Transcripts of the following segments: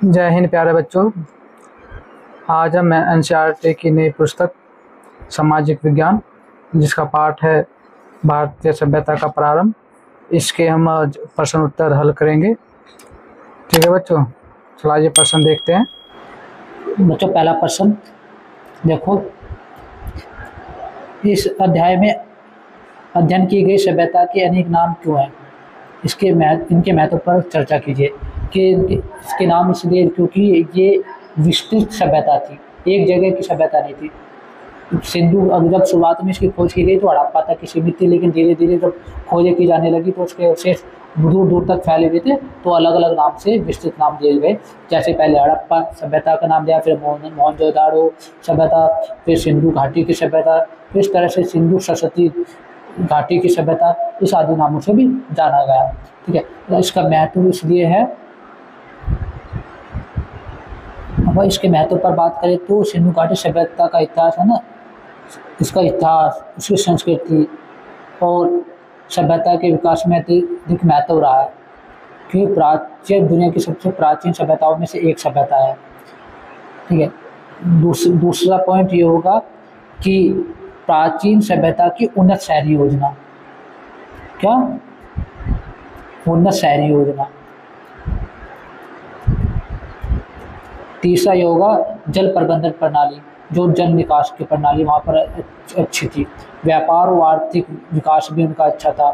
जय हिंद प्यारे बच्चों। आज हम एनसीईआरटी की नई पुस्तक सामाजिक विज्ञान जिसका पाठ है भारतीय सभ्यता का प्रारंभ, इसके हम आज प्रश्न उत्तर हल करेंगे। ठीक है बच्चों, चलिए प्रश्न देखते हैं। बच्चों पहला प्रश्न देखो, इस अध्याय में अध्ययन की गई सभ्यता के अनेक नाम क्यों हैं, इनके महत्व पर चर्चा कीजिए। कि इसके नाम इसलिए क्योंकि ये विस्तृत सभ्यता थी, एक जगह की सभ्यता नहीं थी। सिंधु अब जब शुरुआत में इसकी खोज की गई तो हड़प्पा तक की सीमित थी, लेकिन धीरे धीरे जब खोजें की जाने लगी तो उसके अवशेष दूर दूर तक फैले हुए थे, तो अलग अलग नाम से विस्तृत नाम दिए गए। जैसे पहले हड़प्पा सभ्यता का नाम दिया, फिर मोहनजोदाड़ो सभ्यता, फिर सिंधु घाटी की सभ्यता, इस तरह से सिंधु सरस्वती घाटी की सभ्यता, इस आदि नामों से भी जाना गया। ठीक है, तो इसका महत्व इसलिए है। अब इसके महत्व पर बात करें तो सिंधु घाटी सभ्यता का इतिहास है ना, इसका इतिहास, उसकी संस्कृति और सभ्यता के विकास में अधिक महत्व रहा है, क्योंकि प्राचीन दुनिया की सबसे प्राचीन सभ्यताओं में से एक सभ्यता है। ठीक है, दूसरा पॉइंट ये होगा कि प्राचीन सभ्यता की उन्नत शहरी योजना, क्या उन्नत शहरी योजना। तीसरा ये होगा जल प्रबंधन प्रणाली, जो जल निकास की प्रणाली वहाँ पर अच्छी थी। व्यापार और आर्थिक विकास भी उनका अच्छा था।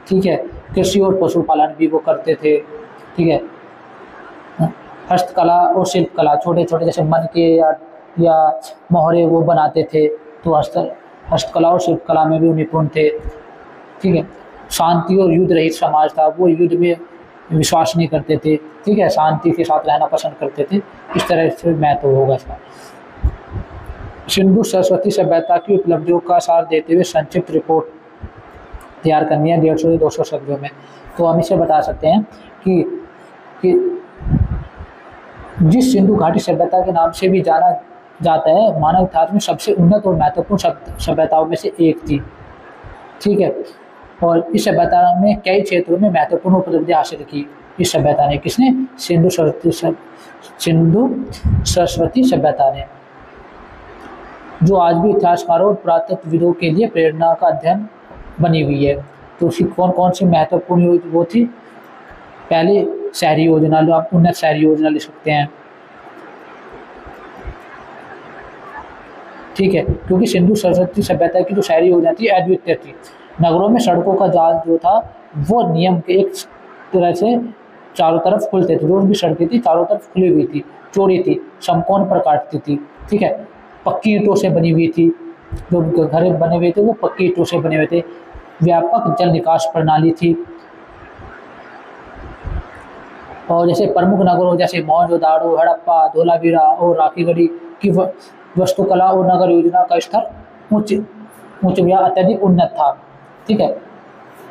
ठीक है, कृषि और पशुपालन भी वो करते थे। ठीक है, हस्तकला और शिल्पकला, छोटे छोटे जैसे मन के या मोहरे वो बनाते थे, तो हस्तकला और शिल्पकला में भी वो निपुण थे। ठीक है, शांति और युद्ध रहित समाज था, वो युद्ध में विश्वास नहीं करते थे। ठीक है, शांति के साथ रहना पसंद करते थे। इस तरह से महत्व होगा इसका। सिंधु सरस्वती सभ्यता की उपलब्धियों का सार देते हुए संक्षिप्त रिपोर्ट तैयार करनी है 150 से 200 शब्दों में। तो हम इसे बता सकते हैं कि जिस सिंधु घाटी सभ्यता के नाम से भी जाना जाता है, मानव इतिहास में सबसे उन्नत और महत्वपूर्ण सभ्यताओं में से एक थी। ठीक है, और इस सभ्यता में कई क्षेत्रों में महत्वपूर्ण उपलब्धि हासिल की। इस सभ्यता ने, किसने? सिंधु सरस्वती सभ्यता ने, जो आज भी इतिहासकारों और पुरातत्वविदों के लिए प्रेरणा का अध्ययन बनी हुई है। तो उसकी कौन कौन सी महत्वपूर्ण वो थी? पहले शहरी योजना, जो आप उन्नत शहरी योजना लिख सकते हैं। ठीक है, क्योंकि सिंधु सरस्वती सभ्यता की जो शहरी योजना थी अद्वितीय थी। नगरों में सड़कों का जाल जो था वो नियम के एक तरह से चारों तरफ खुलते थे। जो भी सड़कें थी चारों तरफ खुली हुई थी, चौड़ी थी, समकोण पर काटती थी। ठीक है, पक्की ईंटों से बनी हुई थी, जो घर बने हुए थे वो पक्की ईंटों से बने हुए थे। व्यापक जल निकास प्रणाली थी। और जैसे प्रमुख नगरों जैसे मोहनजोदाड़ो, हड़प्पा, धोलावीरा और राखीगढ़ी की वास्तुकला और नगर योजना का स्तर उच्च या अत्यधिक उन्नत था। ठीक है,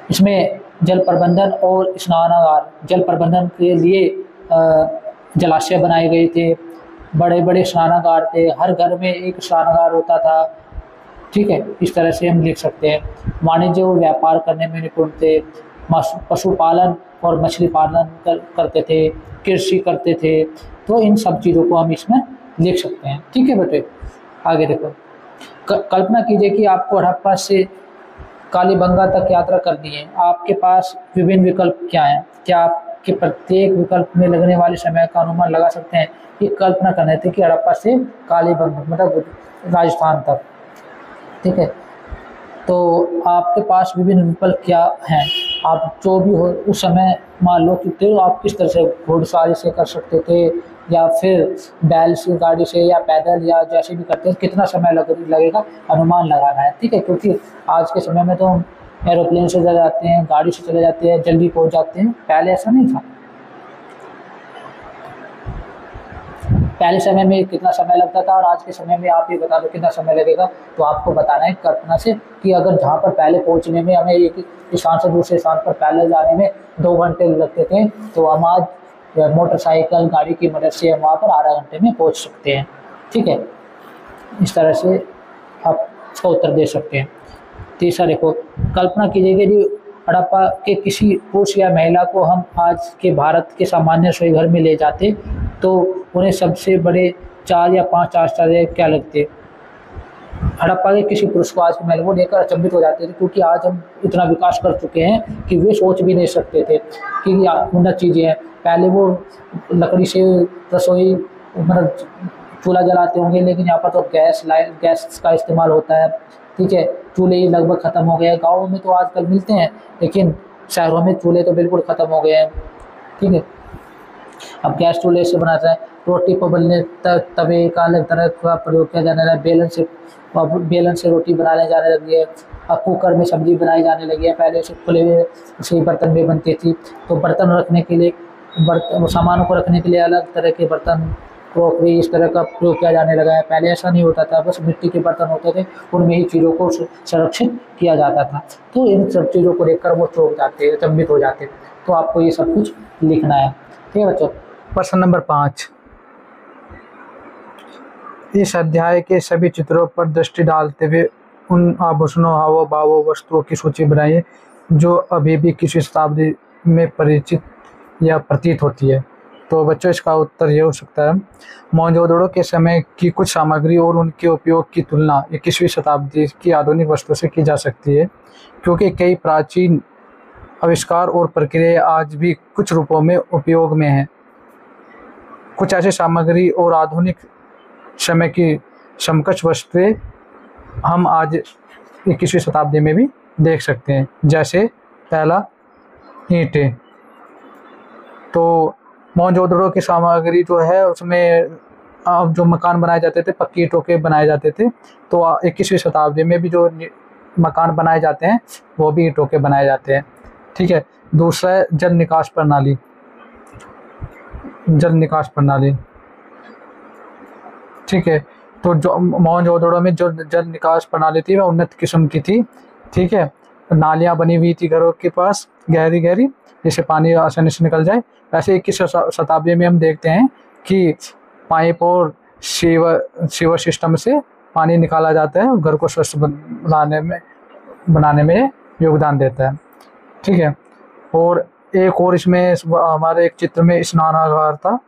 इसमें जल प्रबंधन और स्नानागार, जल प्रबंधन के लिए जलाशय बनाए गए थे, बड़े बड़े स्नानागार थे, हर घर में एक स्नानागार होता था। ठीक है, इस तरह से हम लिख सकते हैं। वाणिज्य और व्यापार करने में निपुण थे, पशुपालन और मछली पालन करते थे, कृषि करते थे। तो इन सब चीज़ों को हम इसमें लिख सकते हैं। ठीक है बेटे, आगे देखो। कल्पना कीजिए कि आपको हड़प्पा से कालीबंगा तक यात्रा करनी है। आपके पास विभिन्न विकल्प क्या हैं? क्या आपके प्रत्येक विकल्प में लगने वाले समय का अनुमान लगा सकते हैं? ये कल्पना करने थे कि हड़प्पा से कालीबंगा मतलब राजस्थान तक। ठीक है, तो आपके पास विभिन्न विकल्प क्या हैं? आप जो भी हो उस समय मान लो कि तो आप किस तरह से घुड़सवारी से कर सकते थे, या फिर बैल से गाड़ी से, या पैदल, या जैसे भी करते हैं, कितना समय लगेगा अनुमान लगाना है। ठीक है, क्योंकि आज के समय में तो हम एरोप्लेन से चले जाते हैं, गाड़ी से चले जाते हैं, जल्दी पहुंच जाते हैं। पहले ऐसा नहीं था। पहले समय में कितना समय लगता था और आज के समय में आप ये बता दो कितना समय लगेगा। तो आपको बताना है कल्पना से कि अगर जहाँ पर पहले पहुँचने में हमें एक स्थान से दूसरे स्थान पर पहले जाने में 2 घंटे लगते थे, तो हम आज मोटरसाइकिल गाड़ी की मदद से हम वहाँ पर आधा घंटे में पहुँच सकते हैं। ठीक है, इस तरह से आप इसका उत्तर दे सकते हैं। तीसरा देखो, कल्पना कीजिए कि हड़प्पा के किसी पुरुष या महिला को हम आज के भारत के सामान्य रसोई घर में ले जाते तो उन्हें सबसे बड़े 4 या 5 आश्चर्य क्या लगते? हड़प्पा के किसी पुरुष को आज के महल को देखकर अचंभित हो जाते थे, क्योंकि आज हम इतना विकास कर चुके हैं कि वे सोच भी नहीं सकते थे कि उन्नत चीज़ें हैं। पहले वो लकड़ी से रसोई मतलब चूल्हा जलाते होंगे, लेकिन यहाँ पर तो गैस का इस्तेमाल होता है। ठीक है, चूल्हे लगभग ख़त्म हो गए हैं। गाँव में तो आजकल मिलते हैं, लेकिन शहरों में चूल्हे तो बिल्कुल ख़त्म हो गए हैं। ठीक है, अब गैस चूल्हे से बनाता है। रोटी को बेलने तवे का अलग तरह का प्रयोग किया जाने लगा। बेलन से रोटी बनाने जाने लगी है। अब कुकर में सब्जी बनाई जाने लगी है। पहले से खुले हुए उसी बर्तन में बनती थी, तो बर्तन रखने के लिए सामानों को रखने के लिए अलग तरह के बर्तन, क्रॉकरी, इस तरह का प्रयोग किया जाने लगा है। पहले ऐसा नहीं होता था, बस मिट्टी के बर्तन होते थे, उनमें ही चीज़ों को संरक्षित किया जाता था। तो इन सब चीज़ों को देखकर वो चौंक जाते, अचंभित हो जाते। तो आपको ये सब कुछ लिखना है। ठीक है बच्चों। प्रश्न नंबर 5, इस अध्याय के सभी चित्रों पर दृष्टि डालते हुए उन आभूषणों, हावों भावों, वस्तुओं की सूची बनाइए जो अभी भी किसी शताब्दी में परिचित या प्रतीत होती है। तो बच्चों इसका उत्तर ये हो सकता है, मोहनजोदड़ो के समय की कुछ सामग्री और उनके उपयोग की तुलना 21वीं शताब्दी की आधुनिक वस्तुओं से की जा सकती है, क्योंकि कई प्राचीन आविष्कार और प्रक्रियाएं आज भी कुछ रूपों में उपयोग में हैं। कुछ ऐसी सामग्री और आधुनिक समय की समकक्ष वस्तुएं हम आज 21वीं शताब्दी में भी देख सकते हैं। जैसे पहला, ईंटें। तो मोहनजोदड़ो की सामग्री जो है उसमें अब जो मकान बनाए जाते थे पक्की ईंटों के बनाए जाते थे, तो 21वीं शताब्दी में भी जो मकान बनाए जाते हैं वो भी ईंटों के बनाए जाते हैं। ठीक है। दूसरा है जल निकास प्रणाली। जल निकास प्रणाली, ठीक है। तो जो मोहनजोदड़ो में जो जल निकास प्रणाली थी वह उन्नत किस्म की थी। ठीक है, नालियाँ बनी हुई थी घरों के पास, गहरी गहरी, जिससे पानी आसानी से निकल जाए। वैसे 21वीं शताब्दी में हम देखते हैं कि पाइप और सीवर सिस्टम से पानी निकाला जाता है, घर को स्वच्छ बनाने में योगदान देता है। ठीक है। और एक और इसमें हमारे एक चित्र में स्नानागार था,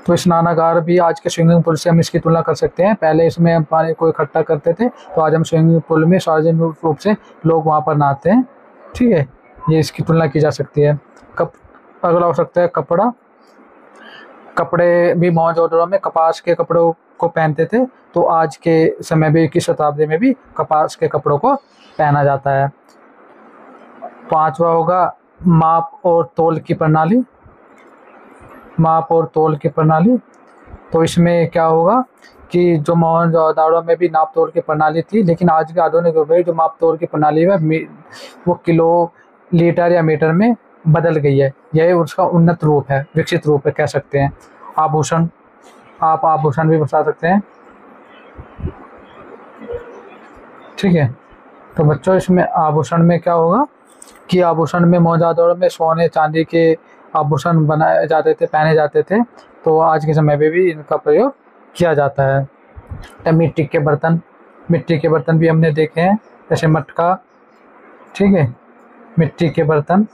तो स्नानागार भी आज के स्विमिंग पूल से हम इसकी तुलना कर सकते हैं। पहले इसमें हम पानी को इकट्ठा करते थे, तो आज हम स्विमिंग पूल में सार्वजनिक रूप से लोग वहाँ पर नहाते हैं। ठीक है, ये इसकी तुलना की जा सकती है। अगला हो सकता है कपड़ा। कपड़े भी मोहनजोदड़ो में कपास के कपड़ों को पहनते थे, तो आज के समय भी 21वीं शताब्दी में भी कपास के कपड़ों को पहना जाता है। 5वां होगा माप और तौल की प्रणाली। माप और तौल की प्रणाली, तो इसमें क्या होगा कि जो मोहनजोदड़ो में भी नाप तौल की प्रणाली थी, लेकिन आज के आधुनिक युग में जो माप तौल की प्रणाली है वो किलो, लीटर या मीटर में बदल गई है। यह उसका उन्नत रूप है, विकसित रूप है कह सकते हैं। आभूषण, आप आभूषण भी बता सकते हैं। ठीक है। तो बच्चों इसमें आभूषण में क्या होगा कि आभूषण में मोहनजोदड़ो में सोने चांदी के आभूषण बनाए जाते थे, पहने जाते थे, तो आज के समय में भी इनका प्रयोग किया जाता है। तो मिट्टी के बर्तन, मिट्टी के बर्तन भी हमने देखे हैं, जैसे मटका। ठीक है, मिट्टी के बर्तन,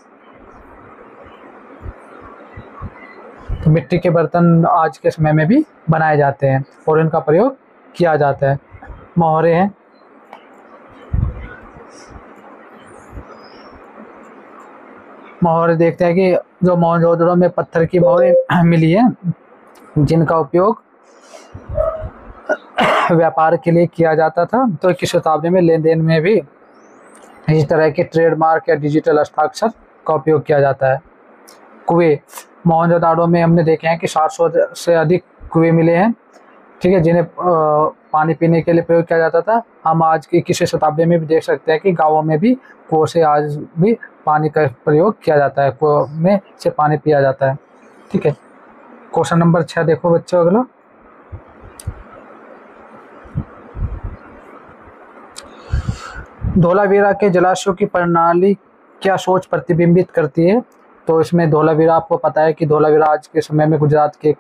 तो मिट्टी के बर्तन आज के समय में भी बनाए जाते हैं और इनका प्रयोग किया जाता है। मोहरे हैं, मोहरे देखते हैं कि जो मोहनजोदड़ो में पत्थर की मोहरें मिली है, जिनका उपयोग व्यापार के लिए किया जाता था। तो 21वीं शताब्दी में लेन देन में भी इस तरह के ट्रेडमार्क या डिजिटल हस्ताक्षर का उपयोग किया जाता है। कुएं, मोहनजोदड़ो में हमने देखे हैं कि 700 से अधिक कुएं मिले हैं। ठीक है, जिन्हें पानी पीने के लिए प्रयोग किया जाता था। हम आज की 21वीं शताब्दी में भी देख सकते हैं कि गाँवों में भी कुओं से आज भी पानी का प्रयोग किया जाता है, कुओं में से पानी पिया जाता है। ठीक है। क्वेश्चन नंबर 6 देखो बच्चों अगला। धोलावीरा के जलाशयों की प्रणाली क्या सोच प्रतिबिंबित करती है? तो इसमें धोलावीरा, आपको पता है कि धोलावीरा आज के समय में गुजरात के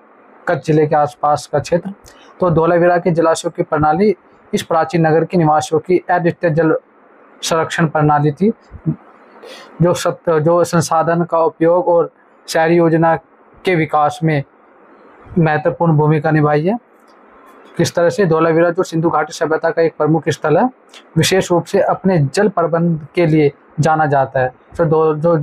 कच्छ जिले के आसपास का क्षेत्र। तो धोलावीरा के जलाशयों की प्रणाली इस प्राचीन नगर के निवासियों की अद्वितीय जल संरक्षण प्रणाली थी, जो संसाधन का उपयोग और शहरी योजना के विकास में महत्वपूर्ण भूमिका निभाई है। किस तरह से? धौलावीरा जो सिंधु घाटी सभ्यता का एक प्रमुख स्थल है, विशेष रूप से अपने जल प्रबंध के लिए जाना जाता है। तो जो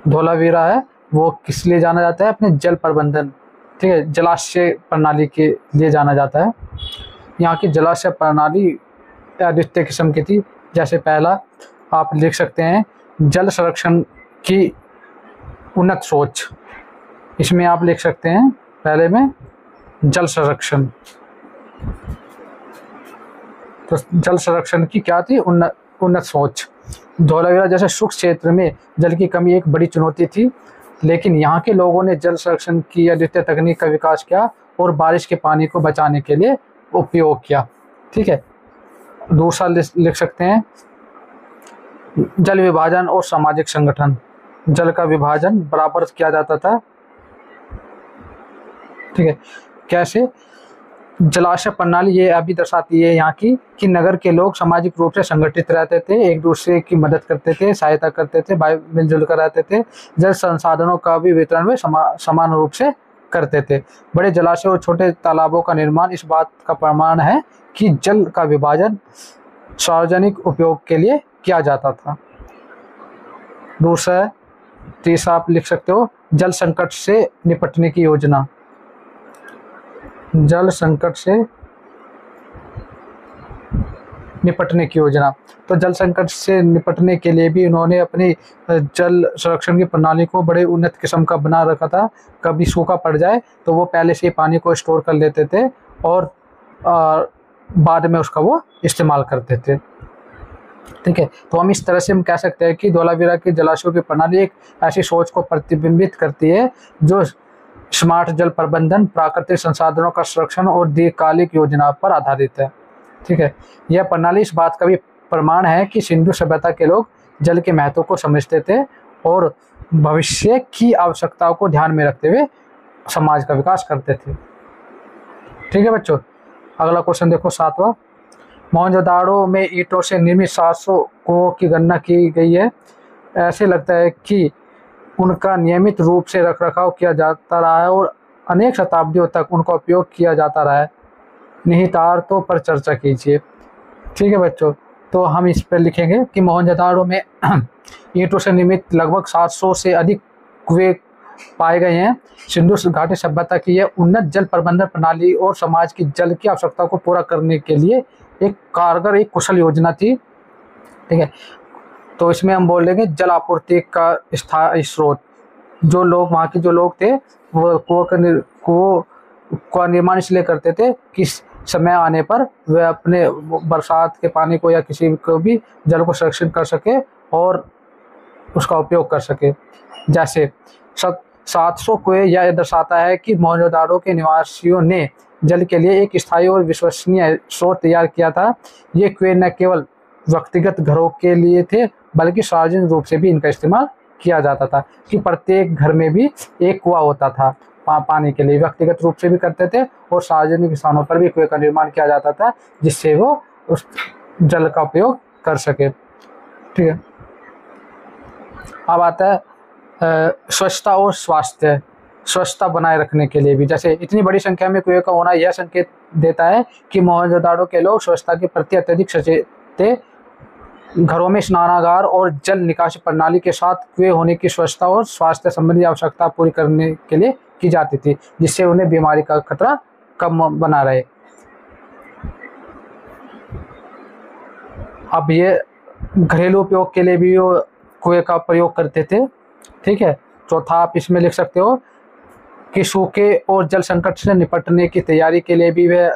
धौलावीरा है वो किस लिए जाना जाता है? अपने जल प्रबंधन, ठीक है, जलाशय प्रणाली के लिए जाना जाता है। यहाँ की जलाशय प्रणाली अद्वितीय किस्म की थी। जैसे पहला आप लिख सकते हैं जल संरक्षण की उन्नत सोच। इसमें आप लिख सकते हैं पहले में जल संरक्षण। तो जल संरक्षण की क्या थी? उन्नत सोच। धौलावीरा जैसे शुष्क क्षेत्र में जल की कमी एक बड़ी चुनौती थी, लेकिन यहाँ के लोगों ने जल संरक्षण की अद्वितीय तकनीक का विकास किया और बारिश के पानी को बचाने के लिए उपयोग किया। ठीक है, दूसरा लिख सकते हैं जल विभाजन और सामाजिक संगठन। जल का विभाजन बराबर किया जाता था। ठीक है, कैसे? जलाशय प्रणाली ये अभी दर्शाती है यहाँ की कि नगर के लोग सामाजिक रूप से संगठित रहते थे, एक दूसरे की मदद करते थे, सहायता करते थे, मिलजुल कर रहते थे। जल संसाधनों का भी वितरण वे समान रूप से करते थे। बड़े जलाशय और छोटे तालाबों का निर्माण इस बात का प्रमाण है कि जल का विभाजन सार्वजनिक उपयोग के लिए किया जाता था। दूसरा, तीसरा आप लिख सकते हो जल संकट से निपटने की योजना। जल संकट से निपटने की योजना। तो जल संकट से निपटने के लिए भी उन्होंने अपनी जल संरक्षण की प्रणाली को बड़े उन्नत किस्म का बना रखा था। कभी सूखा पड़ जाए तो वो पहले से ही पानी को स्टोर कर लेते थे और बाद में उसका वो इस्तेमाल करते थे। ठीक है, तो हम इस तरह से हम कह सकते हैं कि धौलावीरा के जलाशयों की प्रणाली एक ऐसी सोच को प्रतिबिंबित करती है जो स्मार्ट जल प्रबंधन, प्राकृतिक संसाधनों का संरक्षण और दीर्घकालिक योजना पर आधारित है। ठीक है, यह प्रणाली इस बात का भी प्रमाण है कि सिंधु सभ्यता के लोग जल के महत्व को समझते थे और भविष्य की आवश्यकताओं को ध्यान में रखते हुए समाज का विकास करते थे। ठीक है बच्चों, अगला क्वेश्चन देखो 7वां। मोहनजोदाड़ो में ईंटों से निर्मित 700 कुओं की गणना की गई है। ऐसे लगता है कि उनका नियमित रूप से रखरखाव किया जाता रहा है और अनेक शताब्दियों तक उनका उपयोग किया जाता रहा है। निहितार्थों पर चर्चा कीजिए। ठीक है बच्चों, तो हम इस पर लिखेंगे कि मोहनजोदाड़ो में ईंटों से निर्मित लगभग 700 से अधिक कुएं पाए गए हैं। सिंधु घाटी सभ्यता की यह उन्नत जल प्रबंधन प्रणाली और समाज की जल की आवश्यकताओं को पूरा करने के लिए एक कारगर, एक कुशल योजना थी। ठीक है, तो इसमें हम बोलेंगे जल आपूर्ति का स्थायी स्रोत। जो लोग वहाँ के जो लोग थे वो कुओं का निर्माण इसलिए करते थे कि समय आने पर वे अपने बरसात के पानी को या किसी को भी जल को संरक्षित कर सके और उसका उपयोग कर सके। जैसे 700 कुएं यह दर्शाता है कि मोहनजोदाड़ो के निवासियों ने जल के लिए एक स्थायी और विश्वसनीय स्रोत तैयार किया था। ये कुएं न केवल व्यक्तिगत घरों के लिए थे बल्कि सार्वजनिक रूप से भी इनका इस्तेमाल किया जाता था कि प्रत्येक घर में भी एक कुआं होता था पानी के लिए। व्यक्तिगत रूप से भी करते थे और सार्वजनिक स्थानों पर भी कुएं का निर्माण किया जाता था जिससे वो उस जल का उपयोग कर सके। ठीक है, अब आता है स्वच्छता और स्वास्थ्य। स्वच्छता बनाए रखने के लिए भी, जैसे इतनी बड़ी संख्या में कुएं का होना यह संकेत देता है कि मोहनजोदाड़ो के लोग स्वच्छता के प्रति अत्यधिक सचेत थे। घरों में स्नानागार और जल निकासी प्रणाली के साथ कुएं होने की स्वच्छता और स्वास्थ्य संबंधी आवश्यकता पूरी करने के लिए की जाती थी, जिससे उन्हें बीमारी का खतरा कम बना रहे। अब ये घरेलू उपयोग के लिए भी वो कुएं का प्रयोग करते थे। ठीक है, चौथा आप इसमें लिख सकते हो कि सूखे और जल संकट से निपटने की तैयारी के लिए भी वे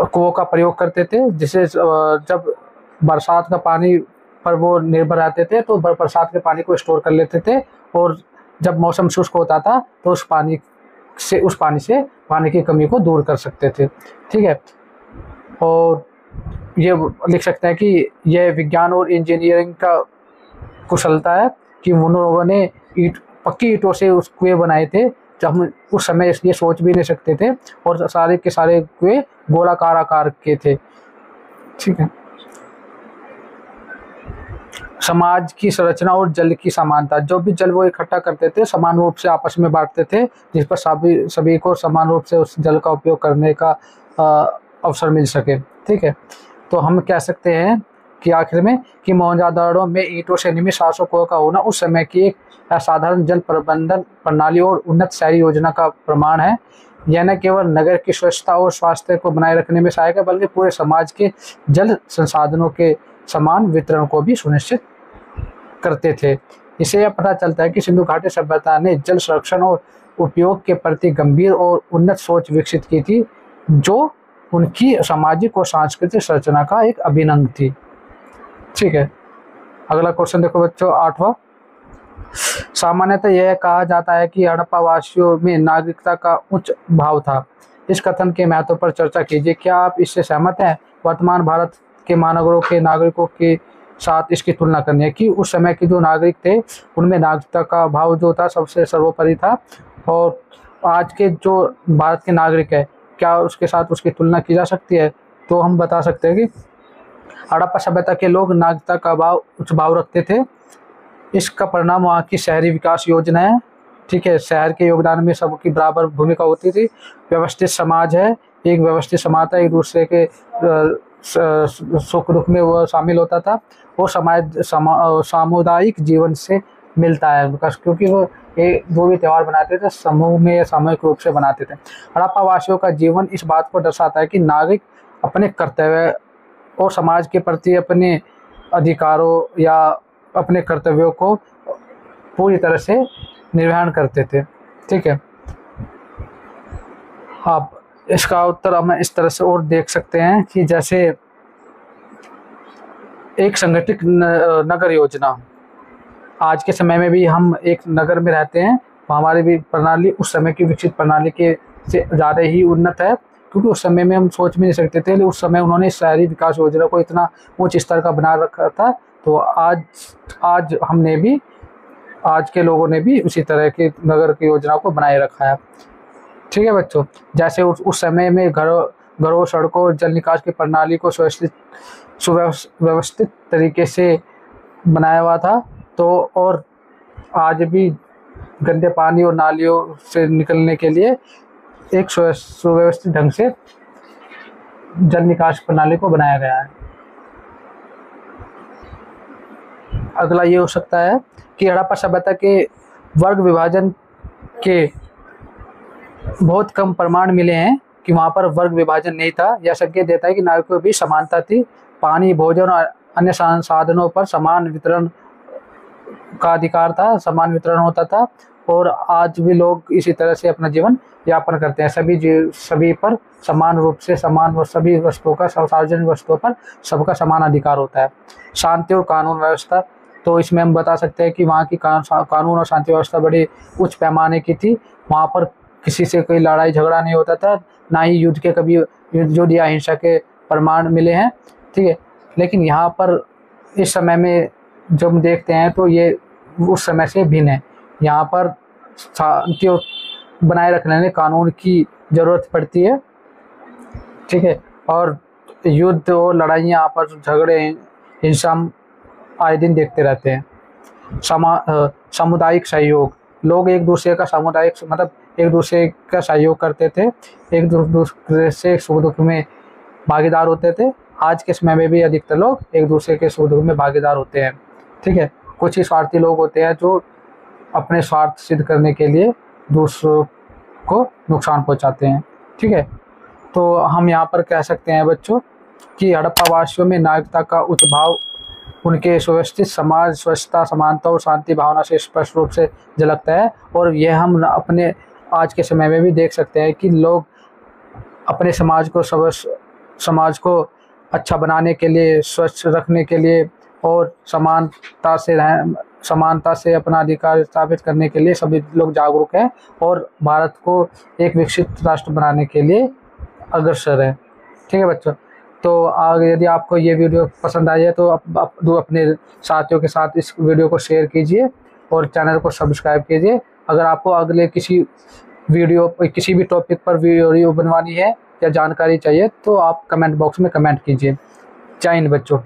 कुओं का प्रयोग करते थे। जिसे जब बरसात का पानी पर वो निर्भर रहते थे तो बरसात के पानी को स्टोर कर लेते थे और जब मौसम शुष्क होता था तो उस पानी से पानी की कमी को दूर कर सकते थे। ठीक है, और ये लिख सकते हैं कि यह विज्ञान और इंजीनियरिंग का कुशलता है कि उन लोगों ने पक्की ईंटों से उस कुएं बनाए थे जब हम उस समय इसलिए सोच भी नहीं सकते थे और सारे के सारे कुएं गोलाकार आकार के थे। ठीक है, समाज की संरचना और जल की समानता। जो भी जल वो इकट्ठा करते थे समान रूप से आपस में बांटते थे, जिस पर सभी को समान रूप से उस जल का उपयोग करने का अवसर मिल सके। ठीक है, तो हम कह सकते हैं कि आखिर में कि मोहनजोदड़ो में ईंटों से निर्मित शासकों का होना उस समय की एक असाधारण जल प्रबंधन प्रणाली और उन्नत शहरी योजना का प्रमाण है। यह न केवल नगर की स्वच्छता और स्वास्थ्य को बनाए रखने में सहायक है, बल्कि पूरे समाज के जल संसाधनों के समान वितरण को भी सुनिश्चित करते थे। इससे यह पता चलता है कि सिंधु घाटी सभ्यता ने जल संरक्षण और उपयोग के प्रति गंभीर और उन्नत सोच विकसित की थी, जो उनकी सामाजिक और सांस्कृतिक संरचना का एक अभिन्न अंग थी। ठीक है, अगला क्वेश्चन देखो बच्चों, 8वां। सामान्यतः यह कहा जाता है कि हड़प्पा वासियों में नागरिकता का उच्च भाव था। इस कथन के महत्व पर चर्चा कीजिए। क्या आप इससे सहमत हैं? वर्तमान भारत के महानगरों के नागरिकों के साथ इसकी तुलना करनी है कि उस समय के जो नागरिक थे उनमें नागरिकता का भाव जो था सबसे सर्वोपरि था, और आज के जो भारत के नागरिक है क्या उसके साथ उसकी तुलना की जा सकती है? तो हम बता सकते हैं कि हड़प्पा सभ्यता के लोग नागरिकता का उच्च भाव रखते थे। इसका परिणाम वहाँ की शहरी विकास योजना है। ठीक है, शहर के योगदान में सबकी बराबर भूमिका होती थी। व्यवस्थित समाज है, एक व्यवस्थित समाज था, एक दूसरे के सुख दुख में वो शामिल होता था, और सामुदायिक जीवन से मिलता है विकास, क्योंकि वो जो भी त्यौहार बनाते थे समूह में या सामूहिक रूप से बनाते थे। हड़प्पा वासियों का जीवन इस बात को दर्शाता है कि नागरिक अपने कर्तव्य और समाज के प्रति अपने अधिकारों या अपने कर्तव्यों को पूरी तरह से निर्वहन करते थे। ठीक है, अब इसका उत्तर हम इस तरह से और देख सकते हैं कि जैसे एक संगठित नगर योजना, आज के समय में भी हम एक नगर में रहते हैं, हमारी भी प्रणाली उस समय की विकसित प्रणाली के से ज़्यादा ही उन्नत है, क्योंकि उस समय में हम सोच भी नहीं सकते थे। उस समय उन्होंने शहरी विकास योजना को इतना उच्च स्तर का बना रखा था, तो आज हमने भी, आज के लोगों ने भी उसी तरह की नगर की योजना को बनाए रखा है। ठीक है बच्चों, जैसे उस समय में घरों सड़कों और जल निकास की प्रणाली को सुव्यवस्थित तरीके से बनाया हुआ था, तो और आज भी गंदे पानी और नालियों से निकलने के लिए एक सुव्यवस्थित ढंग से जल निकास प्रणाली को बनाया गया है। अगला ये हो सकता है कि हड़प्पा सभ्यता के वर्ग विभाजन के बहुत कम प्रमाण मिले हैं कि वहाँ पर वर्ग विभाजन नहीं था। यह संकेत देता है कि नागरिकों के बीच समानता थी, पानी, भोजन और अन्य संसाधनों पर समान वितरण का अधिकार था, समान वितरण होता था, और आज भी लोग इसी तरह से अपना जीवन यापन करते हैं। सभी पर समान रूप से सभी वस्तुओं का, सार्वजनिक वस्तुओं पर सबका समान अधिकार होता है। शांति और कानून व्यवस्था, तो इसमें हम बता सकते हैं कि वहाँ की कानून और शांति व्यवस्था बड़ी उच्च पैमाने की थी। वहाँ पर किसी से कोई लड़ाई झगड़ा नहीं होता था, ना ही युद्ध के कभी युद्ध या हिंसा के प्रमाण मिले हैं। ठीक है, लेकिन यहाँ पर इस समय में जब हम देखते हैं तो ये उस समय से भिन्न है। यहाँ पर शांति बनाए रखने में कानून की ज़रूरत पड़ती है। ठीक है, और युद्ध और लड़ाइयाँ, आपस झगड़े, हिंसा आए दिन देखते रहते हैं। सामुदायिक सहयोग, लोग एक दूसरे का एक दूसरे का सहयोग करते थे, एक दूसरे से सुख दुख में भागीदार होते थे। आज के समय में भी अधिकतर लोग एक दूसरे के सुख दुख में भागीदार होते हैं। ठीक है, कुछ ही स्वार्थी लोग होते हैं जो अपने स्वार्थ सिद्ध करने के लिए दूसरों को नुकसान पहुंचाते हैं। ठीक है, तो हम यहाँ पर कह सकते हैं बच्चों कि हड़प्पा वासियों में नागरिकता का उच्च भाव उनके सुव्यवस्थित समाज, स्वच्छता, समानता और शांति भावना से स्पष्ट रूप से झलकता है। और यह हम अपने आज के समय में भी देख सकते हैं कि लोग अपने समाज को अच्छा बनाने के लिए, स्वच्छ रखने के लिए और समानता से अपना अधिकार स्थापित करने के लिए सभी लोग जागरूक हैं, और भारत को एक विकसित राष्ट्र बनाने के लिए अग्रसर है। ठीक है बच्चों, तो आगे यदि आपको ये वीडियो पसंद आई है तो आप अपने साथियों के साथ इस वीडियो को शेयर कीजिए और चैनल को सब्सक्राइब कीजिए। अगर आपको अगले किसी भी टॉपिक पर वीडियो बनवानी है या जानकारी चाहिए तो आप कमेंट बॉक्स में कमेंट कीजिए। जय हिंद बच्चों।